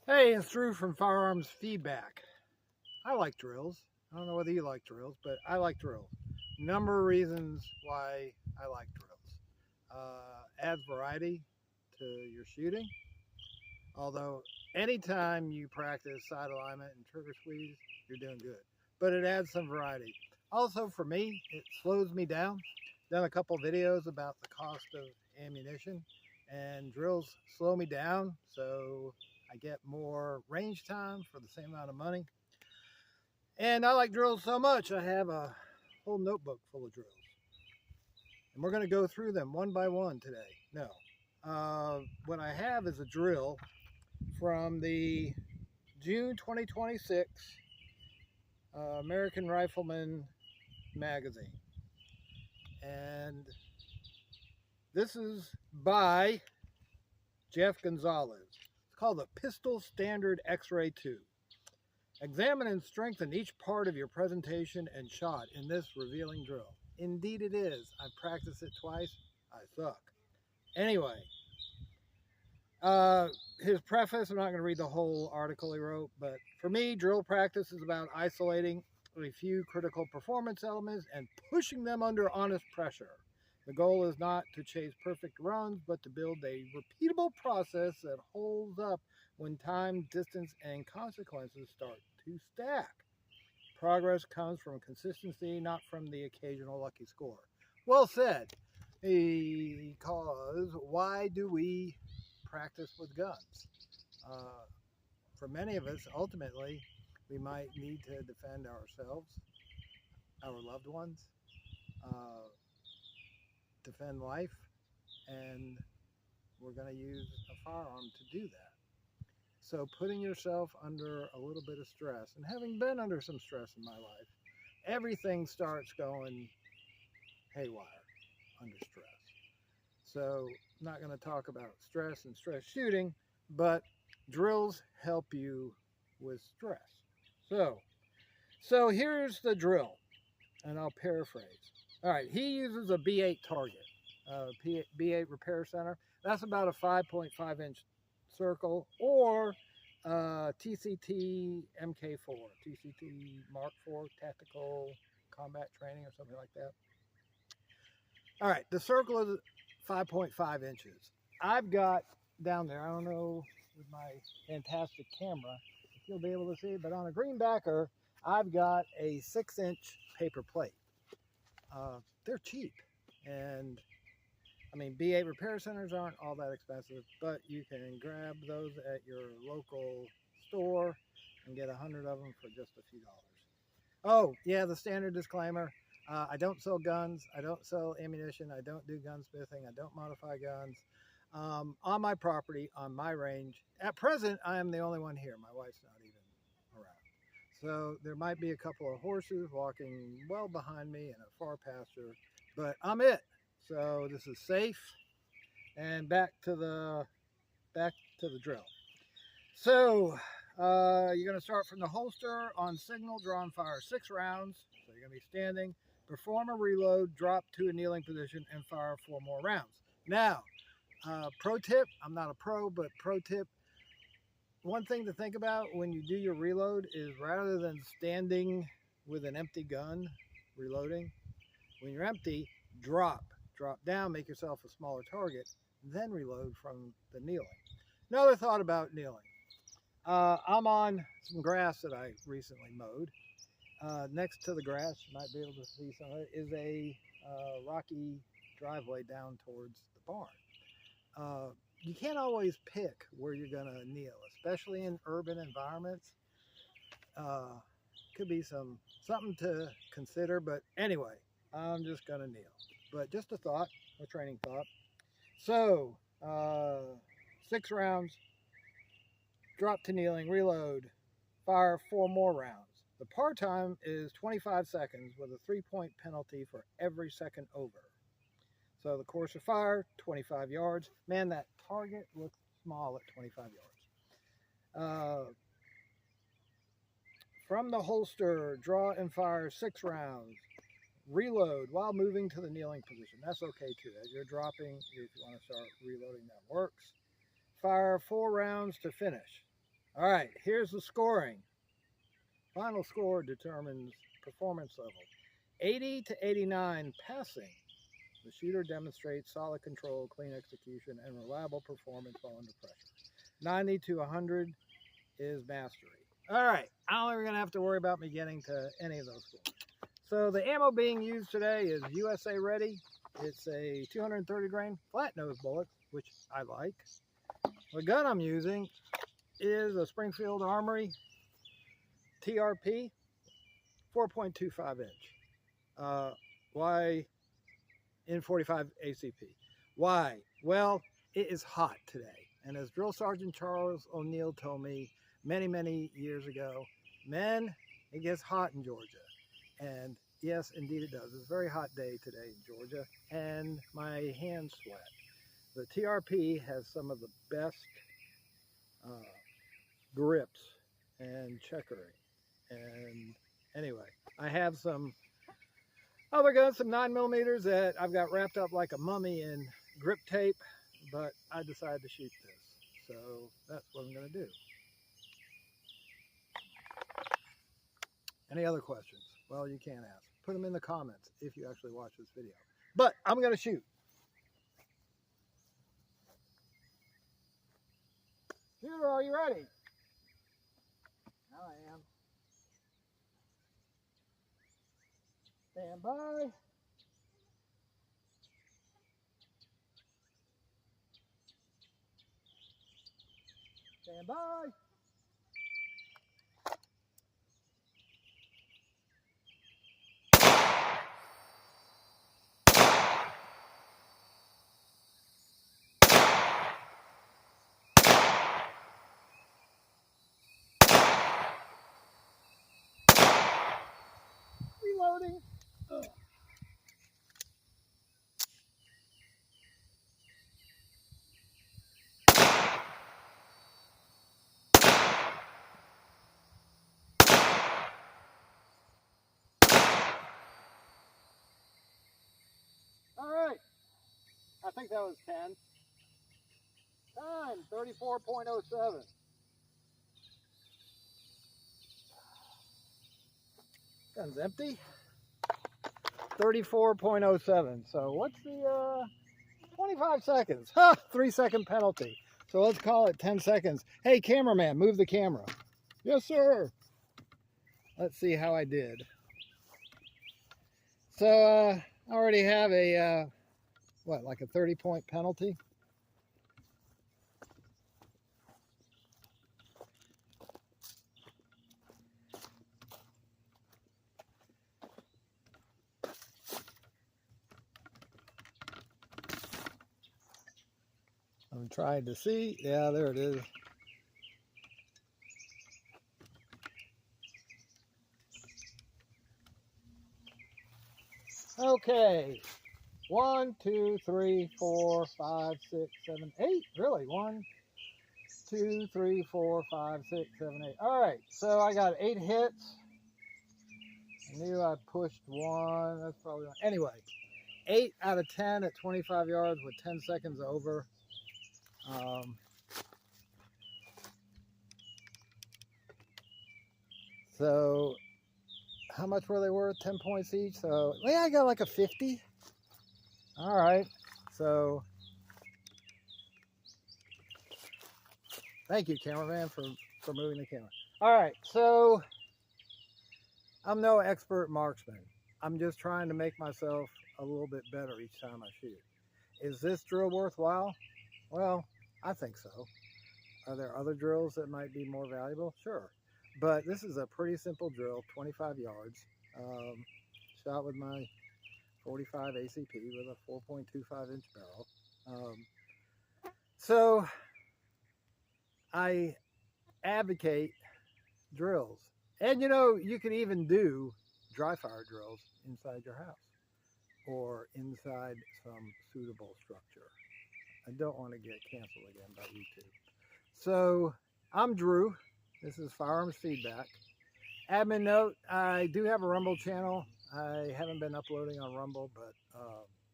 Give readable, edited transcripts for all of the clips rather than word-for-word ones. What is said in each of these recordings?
Hey, it's Drew from Firearms Feedback. I like drills. I don't know whether you like drills, but I like drills. Number of reasons why I like drills. Adds variety to your shooting. Although anytime you practice side alignment and trigger squeeze, you're doing good. But it adds some variety. Also for me, it slows me down. Done a couple videos about the cost of ammunition, and drills slow me down, so I get more range time for the same amount of money. And I like drills so much, I have a whole notebook full of drills. And we're going to go through them one by one today. No. What I have is a drill from the June 2026 American Rifleman magazine. And this is by Jeff Gonzales. It's called the Pistol Standard X-Ray 2. Examine and strengthen each part of your presentation and shot in this revealing drill. Indeed it is. I've practiced it twice. I suck. Anyway, his preface, I'm not going to read the whole article he wrote, but for me, drill practice is about isolating a few critical performance elements and pushing them under honest pressure. The goal is not to chase perfect runs, but to build a repeatable process that holds up when time, distance, and consequences start to stack. Progress comes from consistency, not from the occasional lucky score. Well said. Because why do we practice with guns? For many of us, ultimately, we might need to defend ourselves, our loved ones, defend life, and we're going to use a firearm to do that. So putting yourself under a little bit of stress, and having been under some stress in my life, everything starts going haywire under stress. So I'm not going to talk about stress and stress shooting, but drills help you with stress. So here's the drill, and I'll paraphrase. All right, he uses a B8 target, B8 repair center. That's about a 5.5 inch circle, or TCT MK4, TCT Mark IV Tactical Combat Training, or something like that. All right, the circle is 5.5 inches. I've got down there, I don't know with my fantastic camera if you'll be able to see, but on a green backer, I've got a 6-inch paper plate. They're cheap, and I mean, B8 repair centers aren't all that expensive, but you can grab those at your local store and get 100 of them for just a few dollars. Oh, yeah, the standard disclaimer. I don't sell guns. I don't sell ammunition. I don't do gunsmithing. I don't modify guns. On my property, on my range. At present, I am the only one here. My wife's not even around. So there might be a couple of horses walking well behind me in a far pasture, but I'm it. So this is safe. And back to the drill. So you're going to start from the holster on signal, draw and fire 6 rounds. So you're going to be standing, perform a reload, drop to a kneeling position, and fire 4 more rounds. Now, pro tip, I'm not a pro, but pro tip, one thing to think about when you do your reload is rather than standing with an empty gun reloading, when you're empty, drop down, make yourself a smaller target, then reload from the kneeling. Another thought about kneeling. I'm on some grass that I recently mowed. Next to the grass, you might be able to see some of it, is a rocky driveway down towards the barn. You can't always pick where you're going to kneel, especially in urban environments. Could be something to consider, but anyway, I'm just going to kneel. But just a thought, a training thought. So, 6 rounds, drop to kneeling, reload, fire 4 more rounds. The par time is 25 seconds with a 3-point penalty for every second over. So the course of fire, 25 yards. Man, that target looks small at 25 yards. From the holster, draw and fire 6 rounds. Reload while moving to the kneeling position. That's okay too. As you're dropping, if you want to start reloading, that works. Fire 4 rounds to finish. All right, here's the scoring. Final score determines performance level. 80 to 89 passing. The shooter demonstrates solid control, clean execution, and reliable performance while under pressure. 90 to 100 is mastery. All right, I don't think we're going to have to worry about me getting to any of those scores. So the ammo being used today is USA Ready. It's a 230 grain flat nose bullet, which I like. The gun I'm using is a Springfield Armory TRP 4.25 inch. Why in 45 ACP? Why? Well, it is hot today. And as Drill Sergeant Charles O'Neill told me many years ago, men, it gets hot in Georgia. And yes, indeed it does. It's a very hot day today in Georgia, and my hands sweat. The TRP has some of the best grips and checkering. And anyway, I have some other guns, some 9mm that I've got wrapped up like a mummy in grip tape, but I decided to shoot this. So that's what I'm going to do. Any other questions? Well, you can't ask. Put them in the comments if you actually watch this video. But I'm going to shoot. Shooter, are you ready? Now I am. Stand by. Stand by. Reloading. Ugh. All right. I think that was 10. Time, 34.07. Gun's empty. 34.07. So what's the 25 seconds? Ha! 3-second penalty. So let's call it 10 seconds. Hey, cameraman, move the camera. Yes, sir. Let's see how I did. So I already have a, what, like a 30-point penalty? I'm trying to see. Yeah, there it is. Okay. 1, 2, 3, 4, 5, 6, 7, 8. Really? 1, 2, 3, 4, 5, 6, 7, 8. All right. So I got 8 hits. I knew I pushed one. That's probably one. Anyway, 8 out of 10 at 25 yards with 10 seconds over. So how much were they worth? 10 points each. So yeah, I got like a 50. All right. So thank you, cameraman, for moving the camera. All right. So I'm no expert marksman. I'm just trying to make myself a little bit better each time I shoot. Is this drill worthwhile? Well, I think so. Are there other drills that might be more valuable? Sure. But this is a pretty simple drill, 25 yards. Shot with my 45 ACP with a 4.25 inch barrel. So I advocate drills. And you know, you can even do dry fire drills inside your house or inside some suitable structure. I don't want to get canceled again by YouTube. So I'm Drew. This is Firearms Feedback. Admin note, I do have a Rumble channel. I haven't been uploading on Rumble, but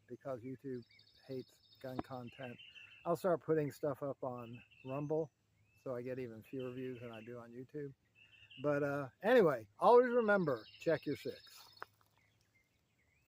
because YouTube hates gun content, I'll start putting stuff up on Rumble. so I get even fewer views than I do on YouTube. But anyway, always remember, check your six.